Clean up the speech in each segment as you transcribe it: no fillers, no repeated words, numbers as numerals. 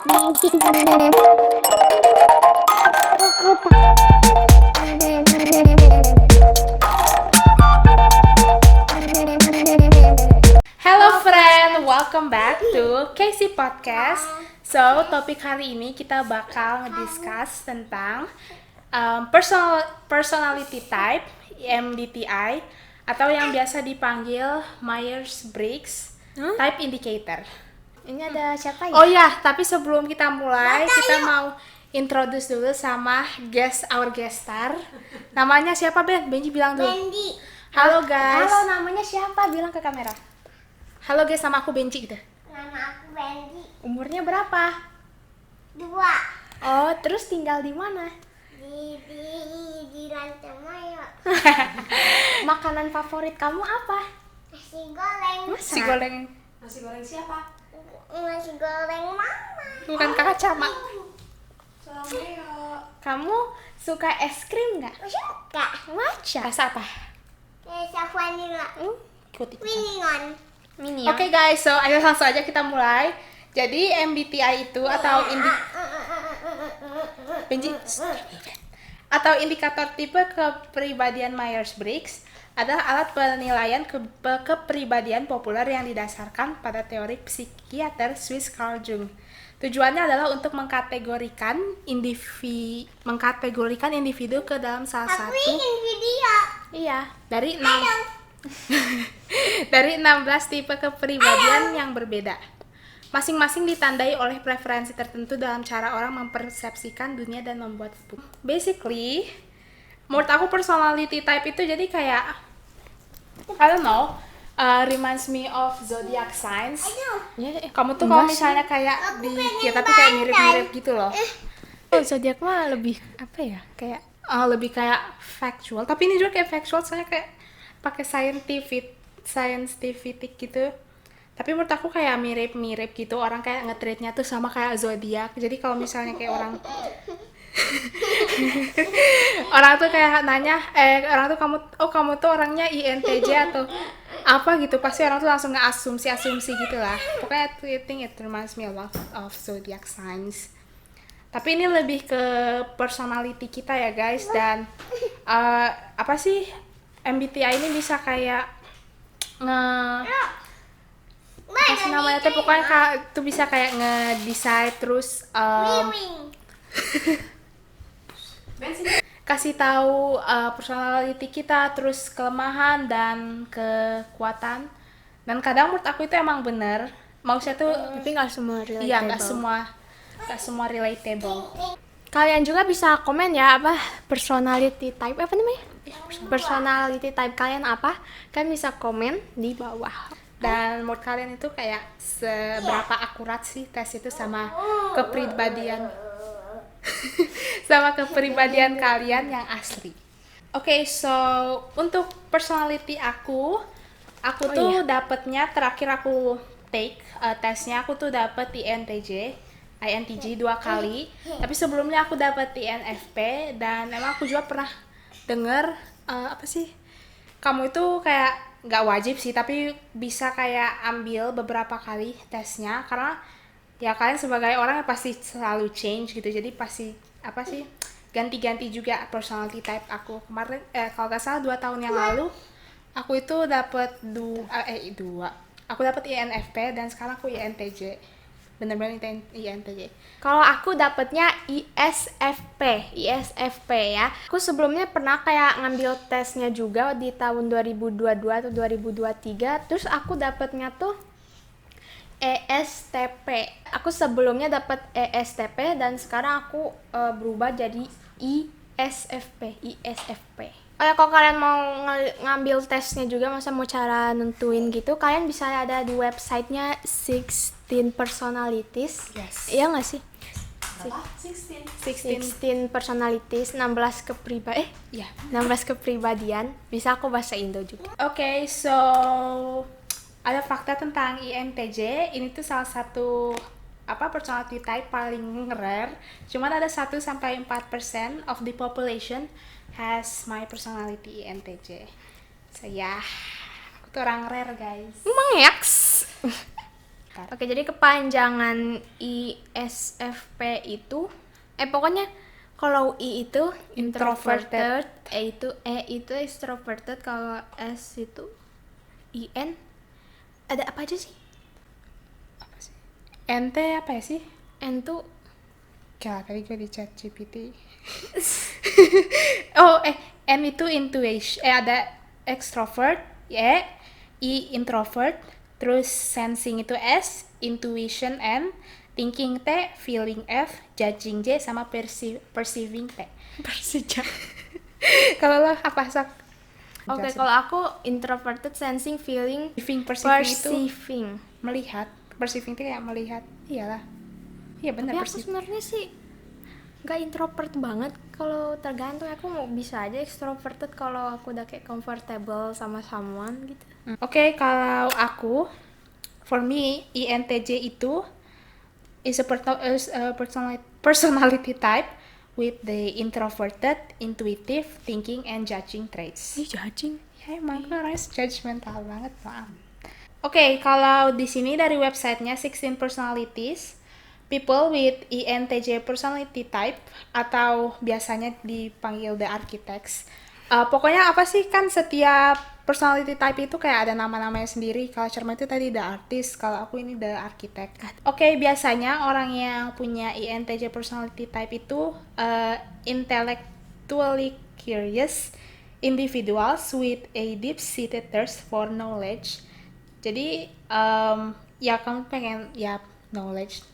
Hello friend, welcome back to Casey Podcast. So, topik hari ini kita bakal ngediscuss tentang personality type, MBTI, atau yang biasa dipanggil Myers-Briggs Type Indicator. Ini ada siapa ya? Oh ya, tapi sebelum kita mulai, kita mau introduce dulu sama our guest star. Namanya siapa, Ben? Benji bilang dulu. Bendy. Halo guys. Halo, namanya siapa? Bilang ke kamera. Halo guys, sama aku Benji gitu. Nama aku Bendy. Umurnya berapa? 2. Oh, terus tinggal di mana? Di Lantai Mayo. Makanan favorit kamu apa? Nasi goreng. Nasi goreng. Nasi goreng siapa? Nasi goreng mama. Bukan kakak Cama. Salameo. Kamu suka es krim nggak? Suka. Matcha. Rasa apa? Rasa vanilla. Ikuti. Minion. Mini. Oke guys, so ayo langsung aja kita mulai. Jadi MBTI itu Benji atau indikator tipe kepribadian Myers-Briggs adalah alat penilaian kepribadian populer yang didasarkan pada teori psikiater Swiss Carl Jung. Tujuannya adalah untuk mengkategorikan individu ke dalam salah Aku satu ingin video. Iya. dari 6 dari 16 tipe kepribadian yang berbeda. Masing-masing ditandai oleh preferensi tertentu dalam cara orang mempersepsikan dunia dan membuat keputusan. Basically, menurut aku personality type itu jadi kayak I don't know, reminds me of zodiac signs. Ya, Kamu tuh kalau misalnya kayak tapi kayak mirip-mirip gitu loh. Oh, zodiak mah lebih apa ya? Kayak Lebih kayak factual, tapi ini juga kayak factual soalnya kayak pakai scientific gitu. Tapi menurut aku kayak mirip-mirip gitu, orang kayak nge-treatnya tuh sama kayak zodiak. Jadi kalau misalnya kayak orang tuh kayak nanya, orang tuh kamu tuh orangnya INTJ atau apa gitu, pasti orang tuh langsung nge-asumsi gitu lah. Pokoknya I think it reminds me a lot of zodiac signs. Tapi ini lebih ke personality kita ya guys, dan apa sih MBTI ini bisa kayak apa sih namanya tuh, pokoknya tuh bisa kayak nge-decide terus kasih tahu personality kita, terus kelemahan dan kekuatan. Dan kadang menurut aku itu emang bener, maksudnya tuh tapi nggak semua relatable. iya nggak semua relatable. Kalian juga bisa komen ya apa personality type apa namanya? Personality type kalian apa? Kalian bisa komen di bawah. Dan menurut kalian itu kayak seberapa akurat sih tes itu sama kepribadian kepribadian kalian yang asli. Oke, so untuk personality aku tuh dapetnya terakhir aku take tesnya aku tuh dapet INTJ 2 kali. Tapi sebelumnya aku dapet INFP, dan emang aku juga pernah denger apa sih? Kamu itu kayak nggak wajib sih, tapi bisa kayak ambil beberapa kali tesnya, karena ya kalian sebagai orang yang pasti selalu change gitu, jadi pasti apa sih ganti-ganti juga personality type aku. Kemarin kalau nggak salah 2 tahun yang lalu aku itu dapet aku dapet INFP, dan sekarang aku INTJ, bener-bener INTJ. Kalau aku dapetnya ISFP ya. Aku sebelumnya pernah kayak ngambil tesnya juga di tahun 2022 atau 2023. Terus aku dapetnya tuh ESTP. Aku sebelumnya dapet ESTP dan sekarang aku berubah jadi ISFP. Oh ya, kalau kalian mau ngambil tesnya juga, masa mau cara nentuin gitu, kalian bisa ada di websitenya 16 Personalities. Yes. Iya nggak sih? 16 personalities, 16 kepribadian. Bisa aku bahasa Indo juga. Oke, so ada fakta tentang INTJ. Ini tuh salah satu personality type paling rare. Cuman ada 1-4% of the population has my personality INTJ. So ya, aku tuh orang rare guys. Emang ya? Oke, jadi kepanjangan ISFP itu pokoknya kalau I itu introverted, E itu extroverted, kalau S itu IN ada apa aja sih? Apa sih? NT apa ya sih? N tuh Kayak tadi gue di chat GPT. N itu intuition, ada extrovert, I introvert, terus sensing itu S, intuition N, thinking T, feeling F, judging J, sama perceiving T. Persija. Kalau lo apa sak? Oke, kalau aku introverted, sensing, feeling, Perceiving itu perceiving. melihat, perceiving itu kayak melihat, iyalah. Iya benar, Tapi aku sebenarnya sih nggak introvert banget. Kalau tergantung, aku mau bisa aja extroverted kalau aku udah kayak comfortable sama someone gitu. Oke, kalau aku, for me, INTJ itu is a personality type with the introverted, intuitive, thinking, and judging traits. Judging. Ya emang gue orangnya judgmental banget, maaf. Oke, kalau di sini dari websitenya 16 Personalities, people with INTJ personality type atau biasanya dipanggil the architects. Pokoknya apa sih, kan setiap personality type itu kayak ada nama-namanya sendiri. Kalau Sharma itu tadi the artist, kalau aku ini the architect. Oke, biasanya orang yang punya INTJ personality type itu intellectually curious individuals with a deep-seated thirst for knowledge. Jadi ya kamu pengen ya knowledge,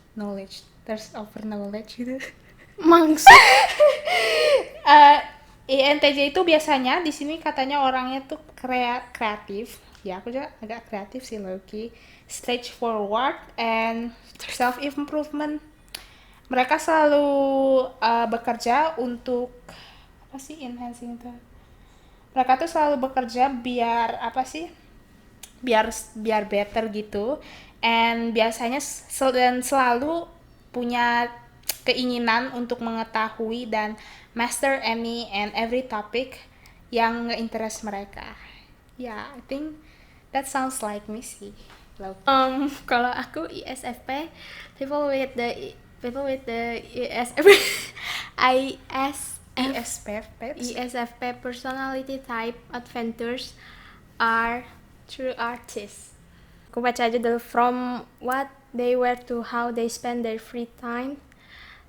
thirst over knowledge gitu. Maksud INTJ itu biasanya di sini katanya orangnya tuh kreatif. Ya aku juga agak kreatif sih, Loki. Straightforward and self improvement. Mereka selalu bekerja untuk apa sih, enhancing itu. Mereka tuh selalu bekerja biar apa sih? biar better gitu, and biasanya selalu punya keinginan untuk mengetahui dan master any and every topic yang nge-interest mereka. I think that sounds like me sih. kalau aku ISFP, people with the ISFP ISFP personality type adventures are true artists. Aku baca aja dulu. From what they wear to how they spend their free time,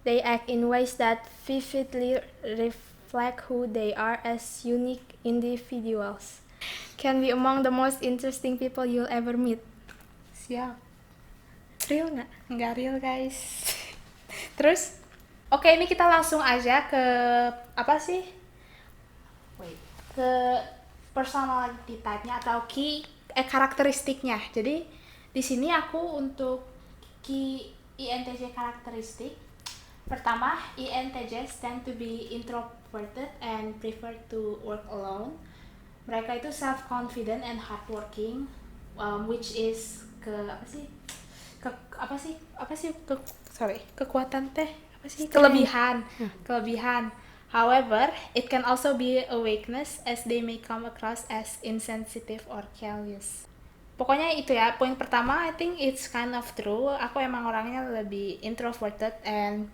they act in ways that vividly reflect who they are as unique individuals. Can be among the most interesting people you'll ever meet. Siap. Real nggak? Nggak real, guys. Terus oke, ini kita langsung aja ke apa sih? Ke personality type-nya atau karakteristiknya. Jadi di sini aku untuk INTJ karakteristik. Pertama, INTJs tend to be introverted and prefer to work alone. Mereka itu self-confident and hardworking, which is kelebihan. However, it can also be a weakness as they may come across as insensitive or careless. Pokoknya itu ya, poin pertama I think it's kind of true. Aku emang orangnya lebih introverted and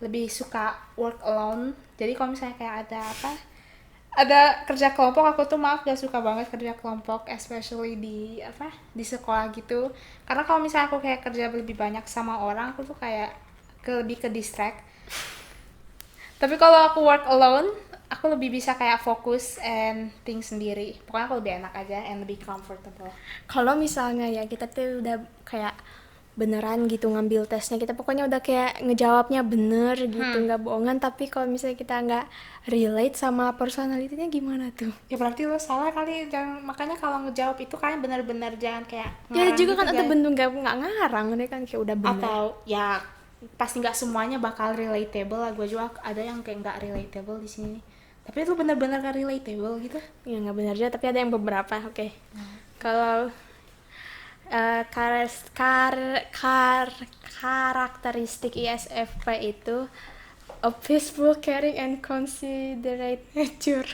lebih suka work alone. Jadi kalau misalnya kayak ada kerja kelompok, aku tuh gak suka banget kerja kelompok, especially di sekolah gitu. Karena kalau misalnya aku kayak kerja lebih banyak sama orang, aku tuh kayak lebih ke distract. Tapi kalau aku work alone, aku lebih bisa kayak fokus and think sendiri. Pokoknya aku lebih enak aja and lebih comfortable. Kalau misalnya ya kita tuh udah kayak beneran gitu ngambil tesnya, kita pokoknya udah kayak ngejawabnya bener gitu, nggak bohongan. Tapi kalau misalnya kita nggak relate sama personality-nya gimana tuh? Ya berarti lo salah kali. Makanya kalau ngejawab itu kan bener-bener jangan kayak ya juga gitu, kan ada bentuk nggak ngarang deh kan, kayak udah bener. Atau ya pasti nggak semuanya bakal relatable lah. Gue juga ada yang kayak nggak relatable di sini. Tapi itu bener-bener gak relatable gitu. Ya nggak benar juga, tapi ada yang beberapa. Oke. Kalau karakteristik ISFP itu a peaceful, caring, and considerate nature.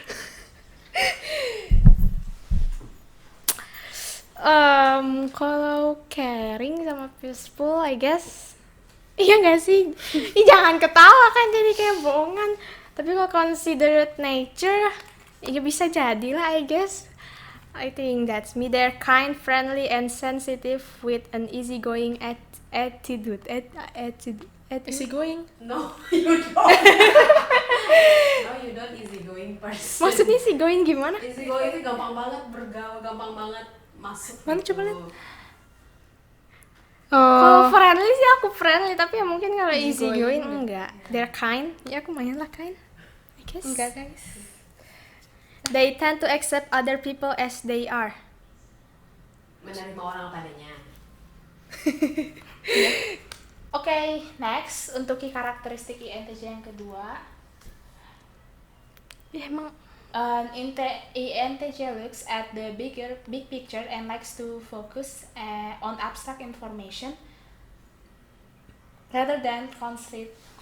Kalau caring sama peaceful, I guess. Iya nggak sih? Ih, jangan ketawa kan jadi kayak bohongan. Tapi kalau considerate nature, ya bisa jadilah, I guess. I think that's me. They're kind, friendly, and sensitive with an easygoing attitude. Easy going. No, you don't. No, you don't easygoing person. Maksudnya sih going gimana? Easygoing itu gampang banget bergaul, gampang banget masuk. Mana gitu. coba lihat? Kalau friendly sih aku friendly, tapi ya mungkin kalau easy Easygoing. going enggak. They're kind. Ya aku main lah kind. I guess. Enggak guys. They tend to accept other people as they are. Menerima orang padanya. Oke, next untuk karakteristik INTJ yang kedua. Ya emang INTJ looks at the big picture and likes to focus on abstract information rather than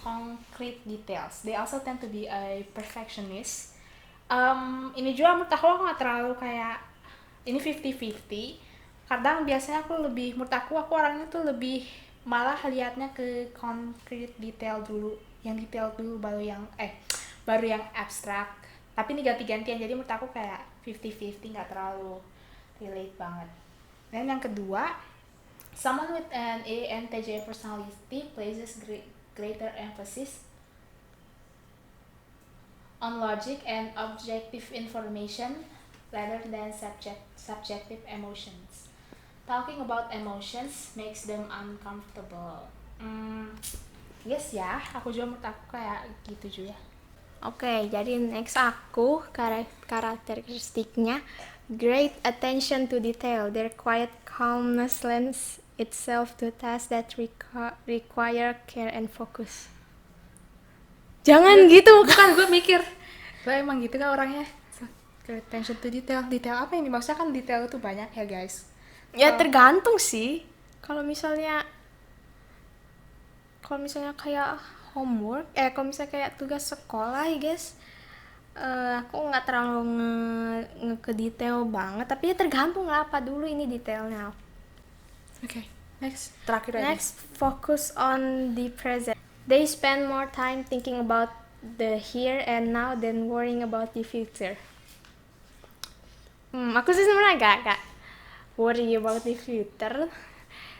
concrete details. They also tend to be a perfectionist. Ini juga menurut aku nggak terlalu kayak ini 50-50. Kadang biasanya menurut aku orangnya tuh lebih malah lihatnya ke concrete detail dulu, yang detail dulu baru yang abstrak. Tapi ini ganti-gantian, jadi menurut aku kayak 50-50, nggak terlalu relate banget. Dan yang kedua, someone with an INTJ personality places greater emphasis on logic and objective information rather than subjective emotions. Talking about emotions makes them uncomfortable. Yes ya, aku juga menurut aku kayak gitu juga. Oke, jadi next aku karakteristiknya great attention to detail. Their quiet calmness lends itself to tasks that require care and focus. Jangan gitu. Bukan, gue mikir lo emang gitu kan orangnya, attention to detail. Detail apa ini? Maksudnya kan detail itu banyak ya guys. Ya tergantung sih. Kalau misalnya kayak homework, kalau misalnya kayak tugas sekolah, ya guys, aku nggak terlalu ke detail banget. Tapi ya tergantung lah apa dulu ini detailnya. Oke, next. Terakhir aja. Next, focus on the present. They spend more time thinking about the here and now than worrying about the future. Aku sih sebenarnya agak worry about the future.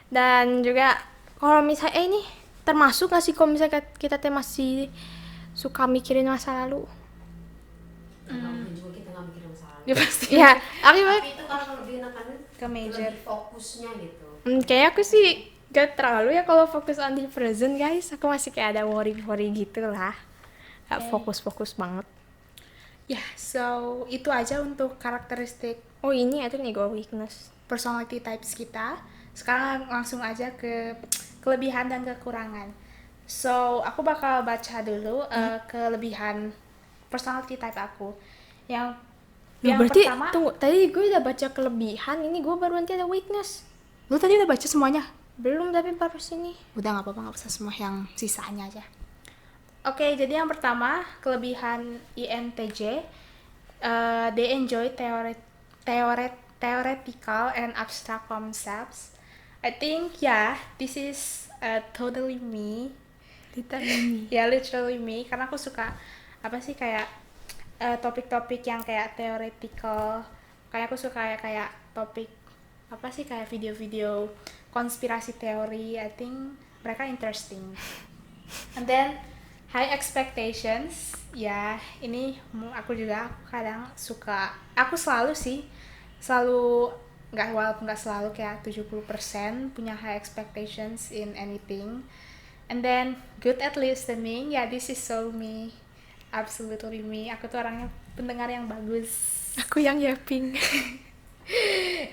Dan juga kalau misalnya ini termasuk gak sih kalau misalnya kita masih suka mikirin masa lalu? Mungkin juga kita nggak mikirin masalah. Ya pasti. Ya, Tapi itu kalau lebih enakan Ke major. lebih fokusnya gitu. kayak aku sih gak terlalu ya kalau fokus on the present, guys. Aku masih kayak ada worry gitu lah. Gak fokus banget. Ya, so itu aja untuk karakteristik Oh ini itu nih gue weakness. personality types kita. Sekarang langsung aja ke kelebihan dan kekurangan. So, aku bakal baca dulu kelebihan personality type aku. Yang Berarti pertama, tunggu, tadi gue udah baca kelebihan, ini gue baru nanti ada weakness. lu tadi udah baca semuanya? Belum, tapi baru sini. Udah nggak apa-apa, nggak usah semua, yang sisanya aja. Oke, jadi yang pertama kelebihan INTJ, they enjoy theoretical and abstract concepts. I think this is totally me. Literally me, karena aku suka apa sih kayak topik-topik yang kayak theoretical. Kayak aku suka kayak topik apa sih kayak video-video konspirasi teori. I think mereka interesting. And then high expectations, ini aku juga kadang suka. Aku selalu walaupun nggak selalu kayak 70% punya high expectations in anything. And then good at listening, this is so me, absolutely me. Aku tuh orangnya pendengar yang bagus. Aku yang yapping.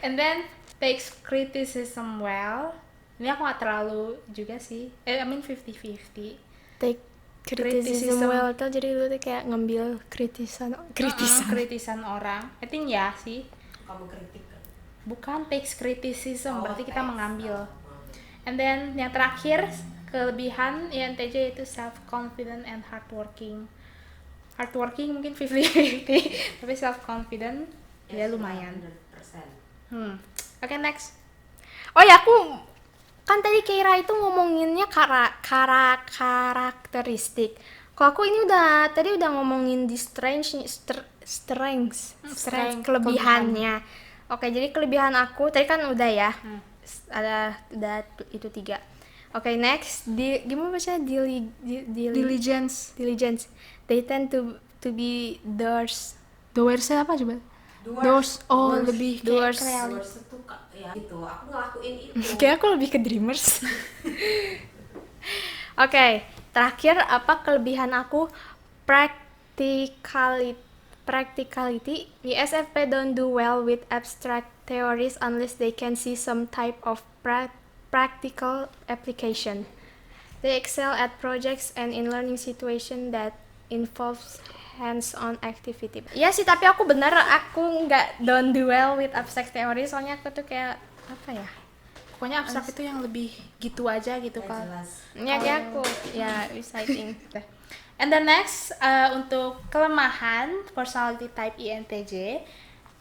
And then takes criticism well. Ini aku nggak terlalu juga sih. I mean 50-50. Take criticism well tuh, jadi lu tuh kayak ngambil kritisan orang. I think sih. Kamu kritik kan? Bukan takes criticism, berarti kita takes. mengambil. And then yang terakhir kelebihan INTJ itu self confident and hardworking. Hardworking mungkin 50-50, tapi self confident ya lumayan. 100%. Oke, next. Oh ya, aku kan tadi Keira itu ngomonginnya karakteristik. Kalau aku ini tadi udah ngomongin di strengths, kelebihannya. Oke, jadi kelebihan aku tadi kan udah ya. Udah itu 3. Oke, next gimana baca Diligence. diligence. They tend to be doers. Doers-nya apa coba? Doers. Oh, lebih kayak Doers. Doers itu ya gitu. Aku ngelakuin itu. Kayak aku lebih ke dreamers. Oke, terakhir apa kelebihan aku? Practicality. ISFP don't do well with abstract theories unless they can see some type of practical application. They excel at projects and in learning situation that involves hands-on activity. Iya sih, tapi aku nggak don't do well with abstract theory, soalnya aku tuh kayak apa ya? Pokoknya abstrak itu yang lebih gitu aja gitu Nggak kalau. jelas. Ya kayak aku ya reciting. And the next untuk kelemahan personality type INTJ,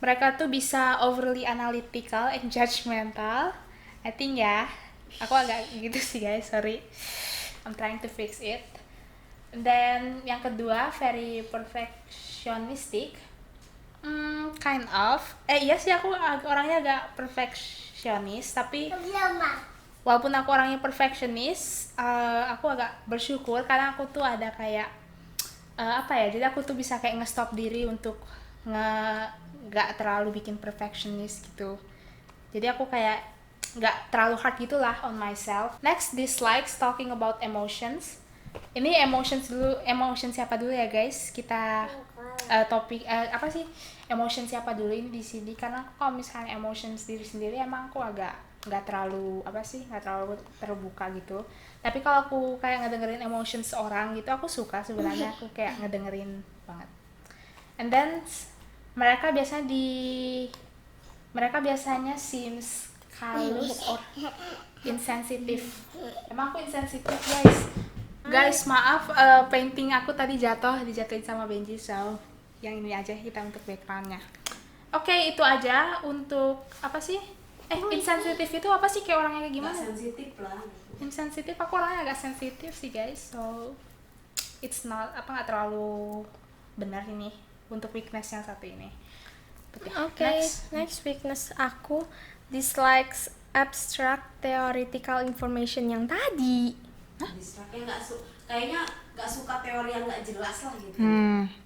mereka tuh bisa overly analytical and judgmental. I think ya, aku agak gitu sih guys, sorry. I'm trying to fix it. And then yang kedua very perfectionistic. Kind of. Iya sih aku orangnya agak perfectionist, tapi walaupun aku orangnya perfectionist, aku agak bersyukur karena aku tuh ada kayak apa ya, jadi aku tuh bisa kayak nge-stop diri untuk nggak terlalu bikin perfectionist gitu. Jadi aku kayak nggak terlalu hard gitulah on myself. Next, dislikes talking about emotions. Ini emotions siapa dulu ya guys? Kita topik apa sih? Emotion siapa dulu ini di sini, karena kalau misalnya emotions diri sendiri emang aku agak nggak terlalu terbuka gitu. Tapi kalau aku kayak ngedengerin emotions orang gitu, aku suka sebenarnya, aku kayak ngedengerin banget. And then mereka biasanya seems callous or insensitive. Emang aku insensitif guys, maaf, painting aku tadi dijatuhin sama Benji, so yang ini aja kita untuk backgroundnya. Oke, itu aja untuk apa sih? Insensitif itu apa sih, kayak orangnya kayak gimana? Nggak sensitif lah. Insensitif, aku orangnya agak sensitif sih guys, so it's not nggak terlalu benar ini untuk weakness yang satu ini. Oke, next weakness aku dislikes abstract theoretical information yang tadi. Distract-nya kayaknya nggak suka teori yang nggak jelas lah gitu.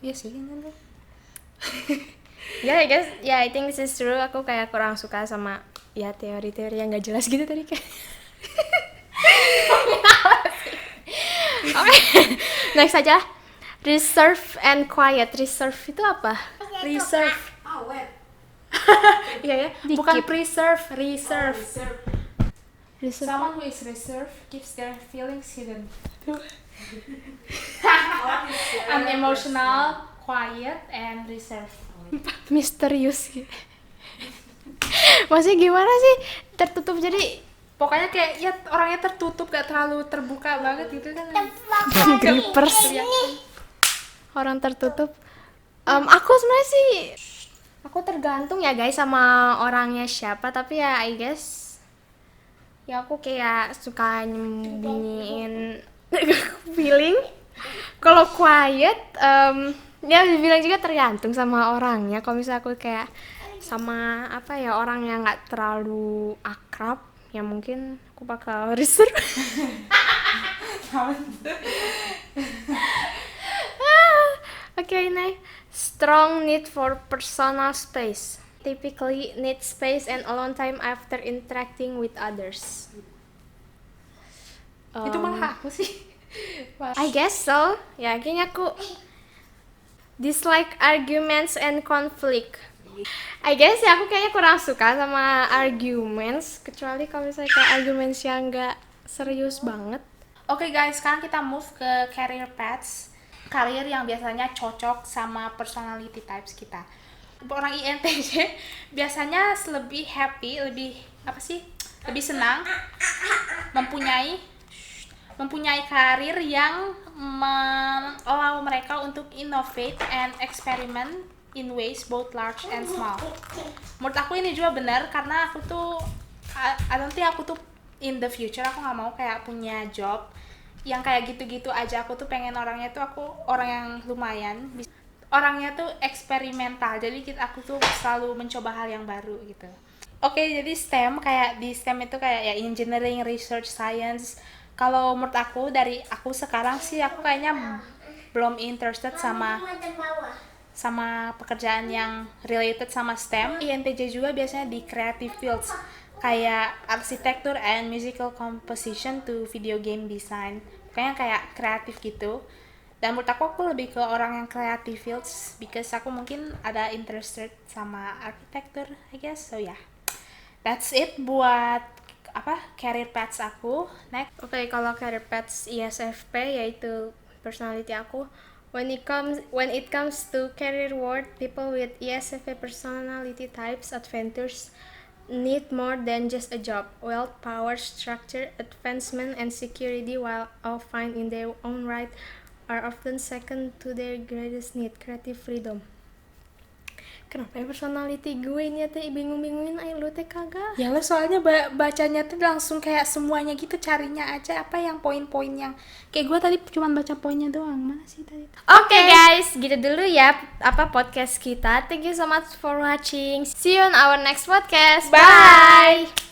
Iya sih, ini tuh. Ya, I guess, I think this is true. Aku kayak kurang suka sama ya teori-teori yang nggak jelas gitu tadi kayak. Oke, next aja. Reserve and quiet. Reserve itu apa? Reserve. Oh, wait. Iya ya, Dikit. bukan preserve, reserve. Reserve. Reserve. Someone who is reserved keeps their feelings hidden. Unemotional, quiet, and reserved. Misterius gitu. Maksudnya gimana sih? Tertutup jadi Pokoknya kayak ya orangnya tertutup, gak terlalu terbuka banget gitu kan. grippers. Orang tertutup. Aku sebenarnya sih aku tergantung ya guys sama orangnya siapa, tapi ya I guess ya aku kayak suka nyembunyiin feeling. Kalau quiet ya dibilang juga tergantung sama orangnya. Kalau misalnya aku kayak sama apa ya, orang yang nggak terlalu akrab, ya mungkin aku bakal reserve. Okay, next. Strong need for personal space. Typically need space and alone time after interacting with others. Itu malah aku sih. I guess so. Ya, kayaknya aku dislike arguments and conflict. I guess ya aku kayaknya kurang suka sama arguments, kecuali kalau misalnya kayak arguments yang nggak serius banget. Oke guys, sekarang kita move ke career paths. Karir yang biasanya cocok sama personality types kita. Orang INTJ biasanya lebih happy, lebih senang mempunyai karir yang allow mereka untuk innovate and experiment in ways both large and small. Menurut aku ini juga benar karena aku tuh nanti aku tuh in the future aku nggak mau kayak punya job yang kayak gitu-gitu aja. Aku tuh pengen orangnya tuh aku orang yang lumayan orangnya tuh eksperimental, jadi aku tuh selalu mencoba hal yang baru gitu. Oke, jadi STEM kayak di STEM itu kayak ya engineering, research, science. Kalau menurut aku dari aku sekarang sih aku kayaknya belum interested sama pekerjaan yang related sama STEM. INTJ juga biasanya di creative fields kayak arsitektur and musical composition to video game design. Pokoknya kayak kreatif gitu. Dan menurut aku lebih ke orang yang creative fields because aku mungkin ada interested sama arsitektur, I guess. So yeah. That's it buat career paths aku. Next. Oke, kalau career paths ISFP yaitu personality aku. When it comes to career world, people with ISFP personality types adventures need more than just a job. Wealth, power, structure, advancement, and security, while all fine in their own right, are often second to their greatest need, creative freedom. Kenapa ya personality gue ini teh bingung-bingungin lu teh kagak? Ya lo soalnya bacanya tuh langsung kayak semuanya gitu, carinya aja apa yang poin-poin yang kayak gue tadi cuman baca poinnya doang. Mana sih tadi? Oke guys, gitu dulu ya podcast kita. Thank you so much for watching. See you on our next podcast. Bye.